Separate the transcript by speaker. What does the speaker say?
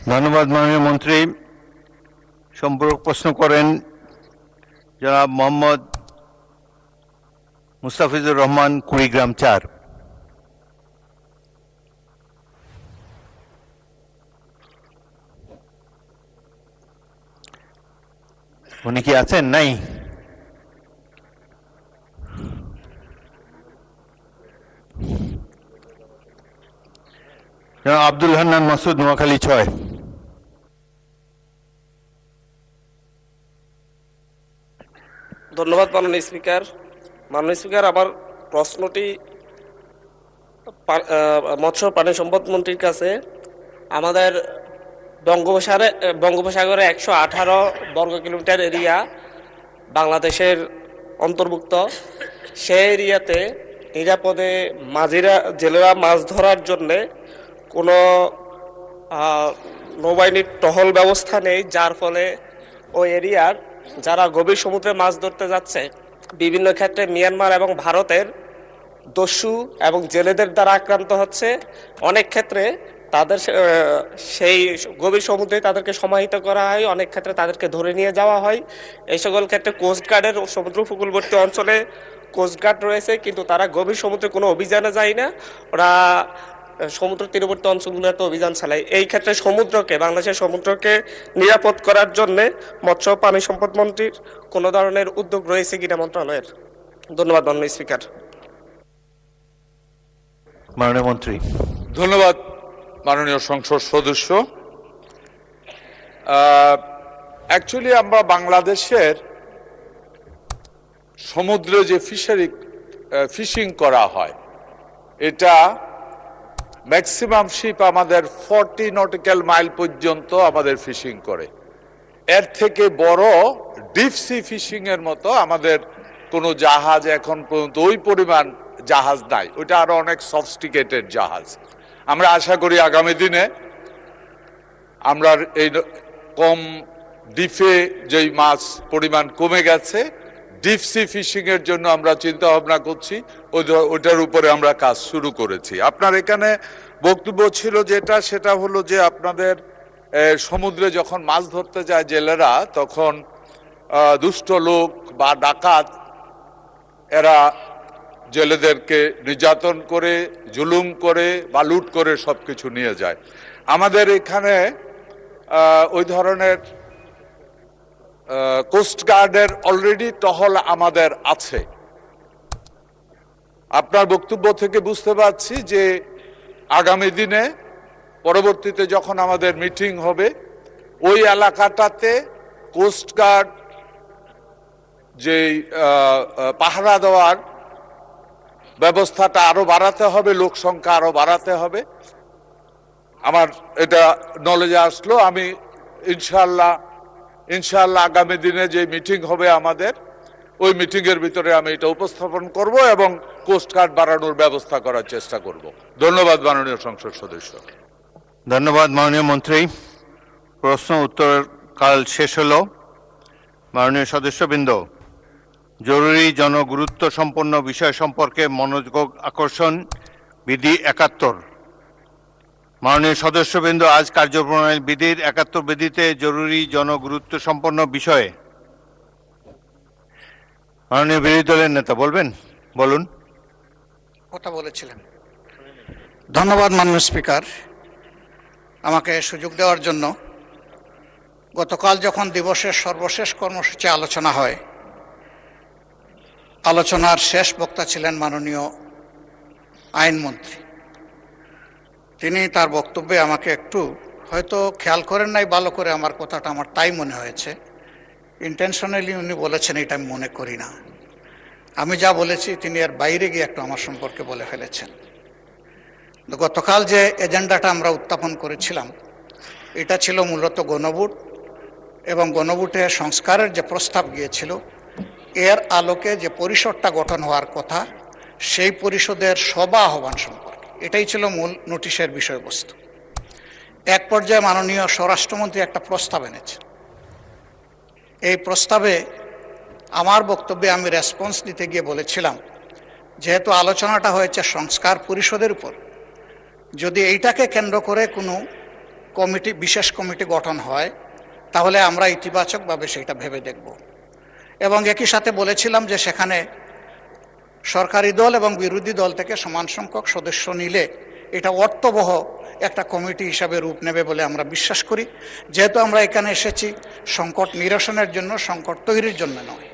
Speaker 1: ধন্যবাদ মাননীয় মন্ত্রী। সম্পূরক প্রশ্ন করেন জনাব মোহাম্মদ মুস্তাফিজুর রহমান, কুড়িগ্রাম ৪। উনি কি আছেন? নাই। জনাব আব্দুল হান্নান মাসুদ, নোয়াখালী ৬।
Speaker 2: ধন্যবাদ মাননীয় স্পিকার। মাননীয় স্পিকার, আমার প্রশ্নটি মৎস্য প্রাণী সম্পদ মন্ত্রীর কাছে। আমাদের বঙ্গোপসাগরে ১১৮ বর্গ কিলোমিটার এরিয়া বাংলাদেশের অন্তর্ভুক্ত। সেই এরিয়াতে নিরাপদে জেলেরা মাছ ধরার জন্যে কোনো নৌবাহিনীর টহল ব্যবস্থা নেই, যার ফলে ওই এরিয়ার যারা গভীর সমুদ্রে মাছ ধরতে যাচ্ছে বিভিন্ন ক্ষেত্রে মিয়ানমার এবং ভারতের দস্যু এবং জেলেদের দ্বারা আক্রান্ত হচ্ছে। অনেক ক্ষেত্রে তাদের সেই গভীর সমুদ্রে তাদেরকে সমাহিত করা হয়, অনেক ক্ষেত্রে তাদেরকে ধরে নিয়ে যাওয়া হয়। এই সকল ক্ষেত্রে কোস্টগার্ডের সমুদ্র উপকূলবর্তী অঞ্চলে কোস্টগার্ড রয়েছে, কিন্তু তারা গভীর সমুদ্রে কোনো অভিযানে যায় না, ওরা সমুদ্র তীরবর্তী অঞ্চলগুলোতে অভিযান চালায়। এই ক্ষেত্রে বাংলাদেশের সমুদ্রকে নিরাপদ করার জন্য মৎস্য প্রাণী সম্পদ মন্ত্রীর কোনো ধরনের উদ্যোগ রয়েছে কিনা মন্ত্রণালয়ের? ধন্যবাদ মাননীয় স্পিকার।
Speaker 1: মাননীয় মন্ত্রী।
Speaker 3: ধন্যবাদ মাননীয় সংসদ সদস্য। অ্যাকচুয়ালি আমরা বাংলাদেশের সমুদ্রে যে ফিশিং করা হয়, এটা ম্যাক্সিমাম শিপ আমাদের 40 নটিক্যাল মাইল পর্যন্ত আমাদের ফিশিং করে। এর থেকে বড় ডিপ সি ফিশিং এর মতো আমাদের কোনো জাহাজ এখন পর্যন্ত ওই পরিমাণ জাহাজ নাই, ওইটা আরো অনেক সফিস্টিকেটেড জাহাজ। আমরা আশা করি আগামী দিনে আমরা এই কম ডিপে যেই মাছ পরিমাণ কমে গেছে, ডিপ সি ফিশিং এর জন্য আমরা চিন্তা ভাবনা করছি, ওইটার উপরে আমরা কাজ শুরু করেছি। আপনার এখানে বক্তব্য ছিল সেটা হলো যে আপনাদের সমুদ্রে যখন মাছ ধরতে যায় জেলেরা, তখন দুষ্ট লোক বা ডাকাত এরা জেলেদেরকে নির্যাতন করে, জুলুম করে বা লুট করে সবকিছু নিয়ে যায়। আমাদের এখানে ওই ধরনের কোস্টগার্ডের অলরেডি টহল আমাদের আছে। আপনার বক্তব্য থেকে বুঝতে পারছি যে আগামী দিনে পরবর্তীতে যখন আমাদের মিটিং হবে, ওই এলাকাটাতে কোস্টগার্ড যে পাহারা দেওয়ার ব্যবস্থাটা আরো বাড়াতে হবে, লোক সংখ্যা আরো বাড়াতে হবে। আমার এটা নলেজে আসলো। আমি ইনশাআল্লাহ আগামী দিনে যে মিটিং হবে আমাদের, ওই মিটিং এর ভিতরে আমি এটা উপস্থাপন করব এবং কোস্টগার্ড বাড়ানোর ব্যবস্থা করার চেষ্টা করব। ধন্যবাদ মাননীয় সংসদ সদস্য।
Speaker 1: ধন্যবাদ মাননীয় মন্ত্রী। প্রশ্ন উত্তর কাল শেষ হলো। মাননীয় সদস্যবৃন্দ, জরুরি জনগুরুত্ব সম্পন্ন বিষয় সম্পর্কে মনোযোগ আকর্ষণ, বিধি ৭১। মাননীয় সদস্যবৃন্দ, আজ কার্যপ্রণালী বিধির ৭১ বিধিতে জরুরি জনগুরুত্ব সম্পন্ন বিষয়ে মাননীয় বিরোধী দলের নেতা বলুন।
Speaker 4: কথা বলেছিলেন। ধন্যবাদ মাননীয় স্পিকার, আমাকে সুযোগ দেওয়ার জন্য। গতকাল যখন দিবসের সর্বশেষ কর্মসূচি আলোচনা হয়, আলোচনার শেষ বক্তা ছিলেন মাননীয় আইনমন্ত্রী। তিনি তার বক্তব্যে আমাকে একটু হয়তো খেয়াল করেন নাই ভালো করে, আমার কথাটা আমার তাই মনে হয়েছে। ইন্টেনশনালি উনি বলেছেন এটা আমি মনে করি না। আমি যা বলেছি তিনি এর বাইরে গিয়ে একটু আমার সম্পর্কে বলে ফেলেছেন। গতকাল যে এজেন্ডাটা আমরা উত্থাপন করেছিলাম, এটা ছিল মূলত গণভোট এবং গণভোটে সংস্কারের যে প্রস্তাব গিয়েছিল, এর আলোকে যে পরিষদটা গঠন হওয়ার কথা, সেই পরিষদের সভা আহ্বান সম্পর্কে এটাই ছিল মূল নোটিশের বিষয়বস্তু। এক পর্যায়ে মাননীয় স্বরাষ্ট্রমন্ত্রী একটা প্রস্তাব এনেছেন। এই প্রস্তাবে আমার বক্তব্যে আমি রেসপন্স দিতে গিয়ে বলেছিলাম, যেহেতু আলোচনাটা হয়েছে সংস্কার পরিষদের উপর, যদি এইটাকে কেন্দ্র করে কোনো কমিটি, বিশেষ কমিটি গঠন হয়, তাহলে আমরা ইতিবাচকভাবে সেটা ভেবে দেখব। এবং একই সাথে বলেছিলাম যে সেখানে সরকারি দল এবং বিরোধী দল থেকে সমান সংখ্যক সদস্য নিলে এটা অর্থবহ একটা কমিটি হিসাবে রূপ নেবে বলে আমরা বিশ্বাস করি। যেহেতু আমরা এখানে এসেছি সংকট নিরসনের জন্য, সংকট তৈরির জন্য নয়।